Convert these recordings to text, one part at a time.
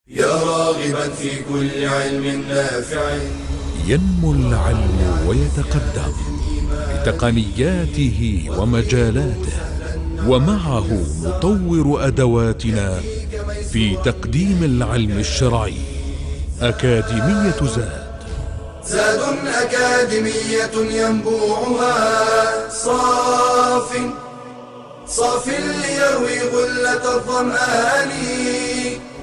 يا راغبا في كل علم نافع. ينمو العلم ويتقدم بتقنياته ومجالاته، ومعه نطور أدواتنا في تقديم العلم الشرعي. أكاديمية زاد أكاديمية ينبوعها صاف ليروي غلة الظمآن.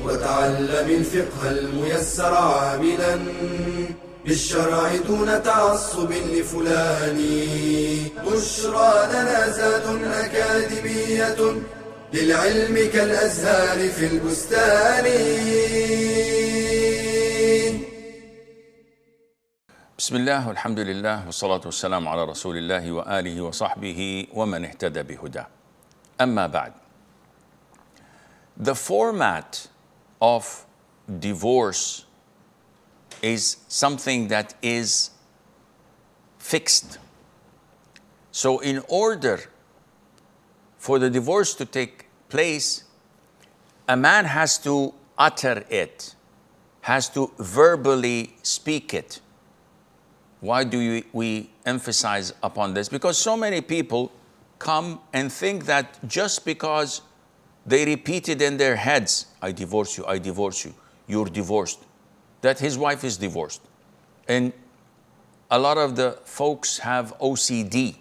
وتعلم الفقه الميسر عاملا بالشرع دون تعصب لفلان. بشرى لنا زاد أكاديمية للعلم كالأزهار في البستان. بسم الله والحمد لله والصلاة والسلام على رسول الله وآله وصحبه ومن اهتدى بهداه. أما بعد. The format of divorce is something that is fixed. So in order for the divorce to take place, a man has to utter it, has to verbally speak it. Why do we emphasize upon this? Because so many people come and think that just because they repeat it in their heads, I divorce you, you're divorced, that his wife is divorced. And a lot of the folks have OCD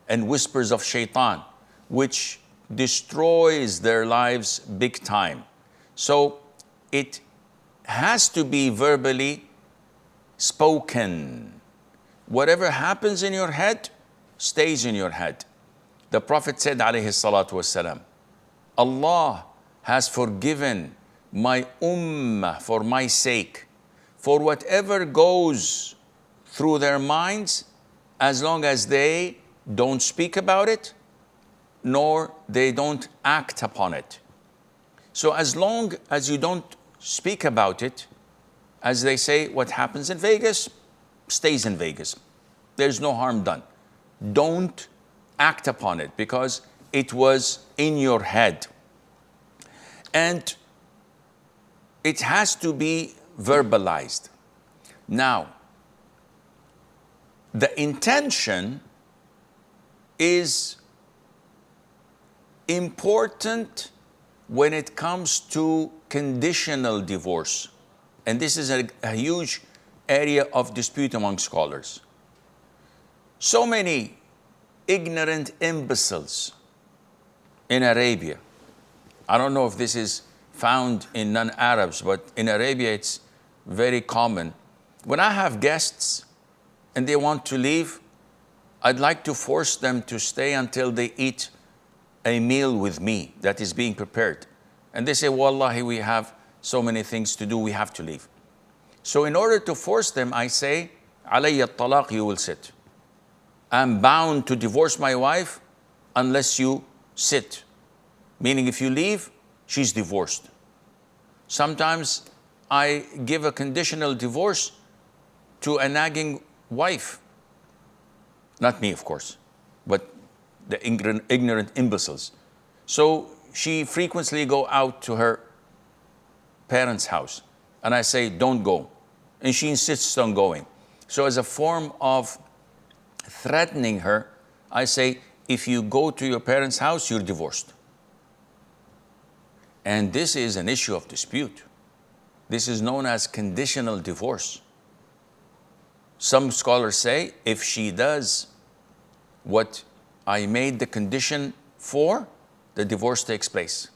and whispers of shaitan, which destroys their lives big time. So it has to be verbally spoken. Whatever happens in your head stays in your head. The Prophet said, alayhi salatu wassalam, Allah has forgiven my ummah for my sake, for whatever goes through their minds, as long as they don't speak about it, nor they don't act upon it. So as long as you don't speak about it, as they say, what happens in Vegas stays in Vegas. There's no harm done. Don't act upon it because it was in your head. And it has to be verbalized. Now, the intention is important when it comes to conditional divorce. And this is a huge area of dispute among scholars. So many ignorant imbeciles in Arabia. I don't know if this is found in non-Arabs, but in Arabia it's very common. When I have guests and they want to leave, I'd like to force them to stay until they eat a meal with me that is being prepared. And they say, Wallahi, we have so many things to do, we have to leave. So in order to force them, I say, alayya talaq, you will sit. I'm bound to divorce my wife unless you sit. Meaning if you leave, she's divorced. Sometimes I give a conditional divorce to a nagging wife. Not me, of course, but the ignorant imbeciles. So she frequently go out to her parents' house. And I say, don't go. And she insists on going. So as a form of threatening her, I say, if you go to your parents' house, you're divorced. And this is an issue of dispute. This is known as conditional divorce. Some scholars say, if she does what I made the condition for, the divorce takes place.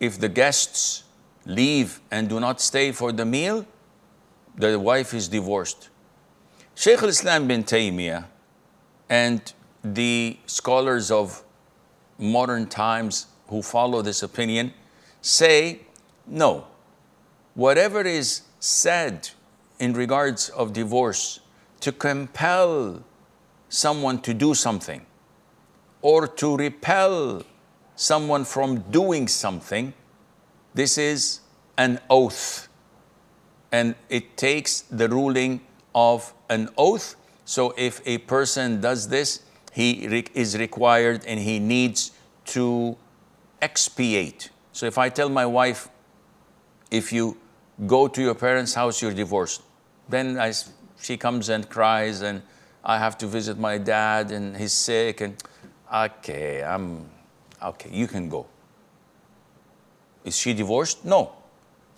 If the guests leave and do not stay for the meal, the wife is divorced. Shaykh al-Islam bin Taymiyyah and the scholars of modern times who follow this opinion say, no, whatever is said in regards of divorce to compel someone to do something or to repel someone from doing something, this is an oath, and it takes the ruling of an oath. So if a person does this, he is required and he needs to expiate. So if I tell my wife, if you go to your parents' house, you're divorced. Then she comes and cries, and I have to visit my dad, and he's sick, and okay, you can go. Is she divorced? No.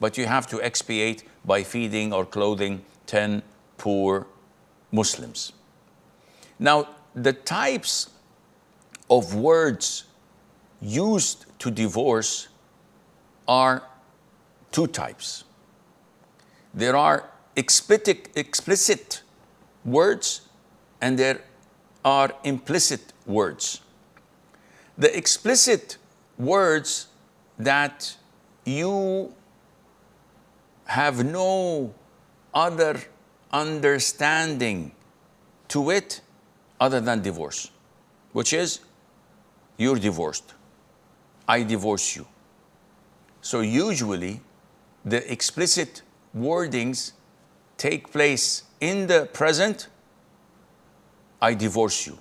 But you have to expiate by feeding or clothing 10 poor Muslims. Now, the types of words used to divorce are two types. There are explicit words and there are implicit words. The explicit words that you have no other understanding to it other than divorce, which is, you're divorced, I divorce you. So usually the explicit wordings take place in the present, I divorce you,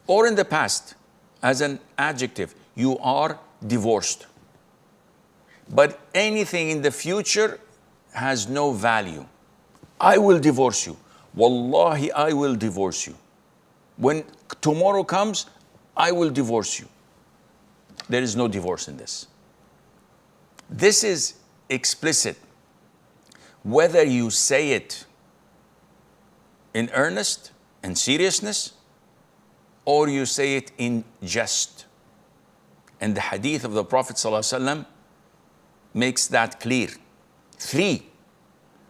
or in the past as an adjective, you are divorced. But anything in the future has no value. I will divorce you. Wallahi, I will divorce you. When tomorrow comes, I will divorce you. There is no divorce in this. This is explicit. Whether you say it in earnest and seriousness, or you say it in jest. And the hadith of the Prophet ﷺ makes that clear. 3,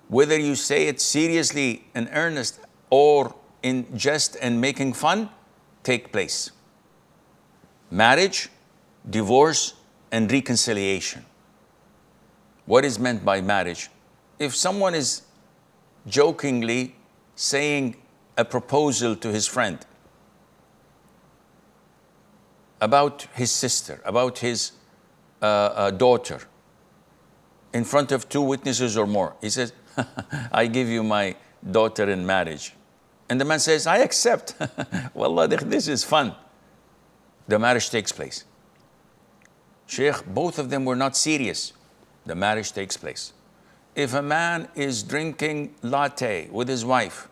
whether you say it seriously and earnest or in jest and making fun, take place. Marriage, divorce, and reconciliation. What is meant by marriage? If someone is jokingly saying a proposal to his friend about his sister, about his daughter, in front of 2 witnesses or more, he says, I give you my daughter in marriage. And the man says, I accept. Wallah, this is fun. The marriage takes place. Shaykh, both of them were not serious. The marriage takes place. If a man is drinking latte with his wife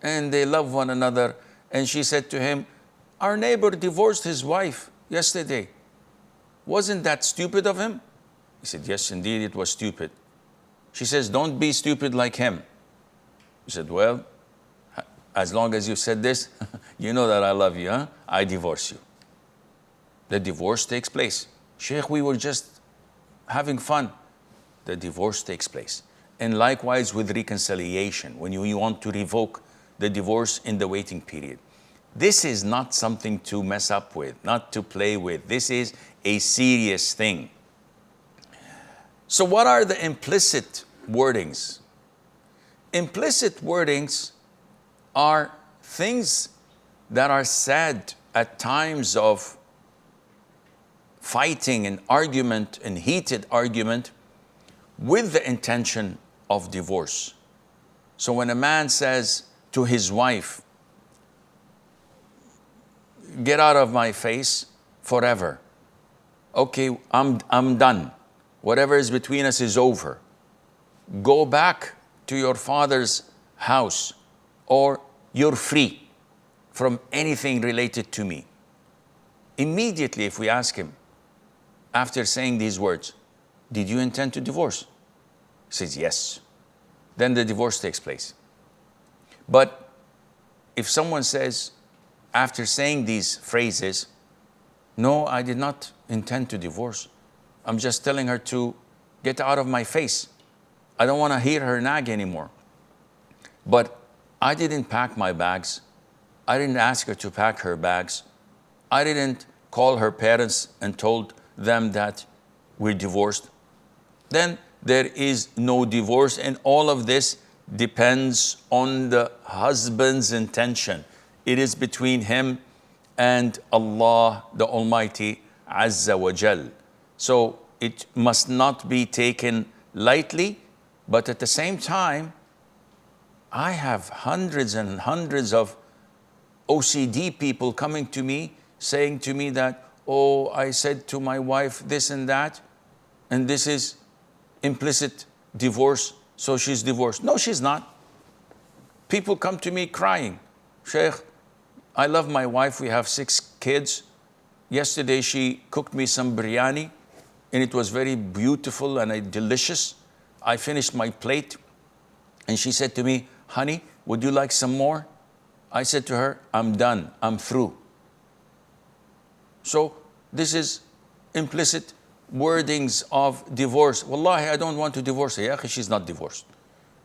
and they love one another, and she said to him, our neighbor divorced his wife yesterday. Wasn't that stupid of him? He said, yes, indeed, it was stupid. She says, don't be stupid like him. He said, well, as long as you said this, you know that I love you, huh? I divorce you. The divorce takes place. Shaykh, we were just having fun. The divorce takes place. And likewise with reconciliation, when you want to revoke the divorce in the waiting period. This is not something to mess up with, not to play with. This is a serious thing. So what are the implicit wordings? Implicit wordings are things that are said at times of fighting and argument and heated argument with the intention of divorce. So when a man says to his wife, get out of my face forever. Okay, I'm done. Whatever is between us is over. Go back to your father's house, or you're free from anything related to me. Immediately, if we ask him, after saying these words, did you intend to divorce? He says, yes. Then the divorce takes place. But if someone says, after saying these phrases, no, I did not intend to divorce. I'm just telling her to get out of my face. I don't want to hear her nag anymore. But I didn't pack my bags. I didn't ask her to pack her bags. I didn't call her parents and told them that we're divorced. Then there is no divorce, and all of this depends on the husband's intention. It is between him and Allah, the Almighty, Azza wa Jal. So it must not be taken lightly, but at the same time, I have hundreds and hundreds of OCD people coming to me, saying to me that, oh, I said to my wife this and that, and this is implicit divorce, so she's divorced. No, she's not. People come to me crying, Shaykh, I love my wife, we have 6 kids. Yesterday she cooked me some biryani and it was very beautiful and delicious. I finished my plate and she said to me, honey, would you like some more? I said to her, I'm done, I'm through. So this is implicit wordings of divorce. Wallahi, I don't want to divorce her. Ya akhi, she's not divorced.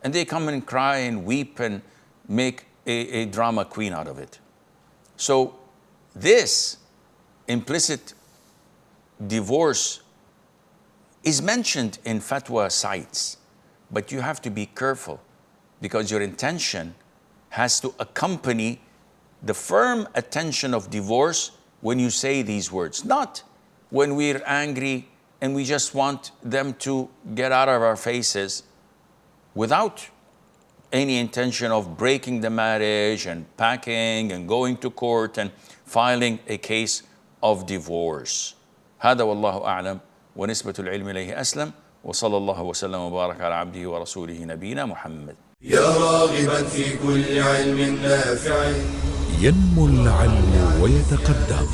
And they come and cry and weep and make a drama queen out of it. So this implicit divorce is mentioned in fatwa sites, but you have to be careful because your intention has to accompany the firm attention of divorce when you say these words, not when we're angry and we just want them to get out of our faces without any intention of breaking the marriage and packing and going to court and filing a case of divorce. هذا والله أعلم ونسبة العلم إليه أسلم وصلى الله وسلم وبارك على عبده ورسوله نبينا محمد. يا راغبا في كل علم نافع ينمو العلم ويتقدم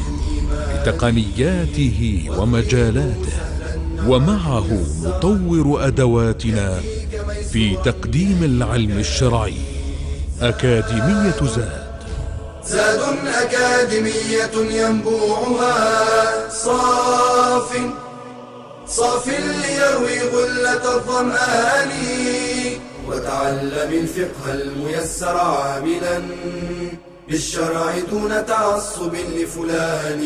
بتقنياته ومجالاته، ومعه نطور أدواتنا في تقديم العلم الشرعي. أكاديمية زاد أكاديمية ينبوعها صاف ليروي غلة الظمآن، وتعلم الفقه الميسر عاملا بالشرع دون تعصب لفلان.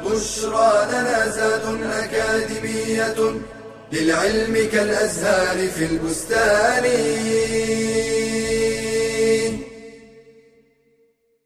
بشرى لنا زاد أكاديمية للعلم كالأزهار في البستان.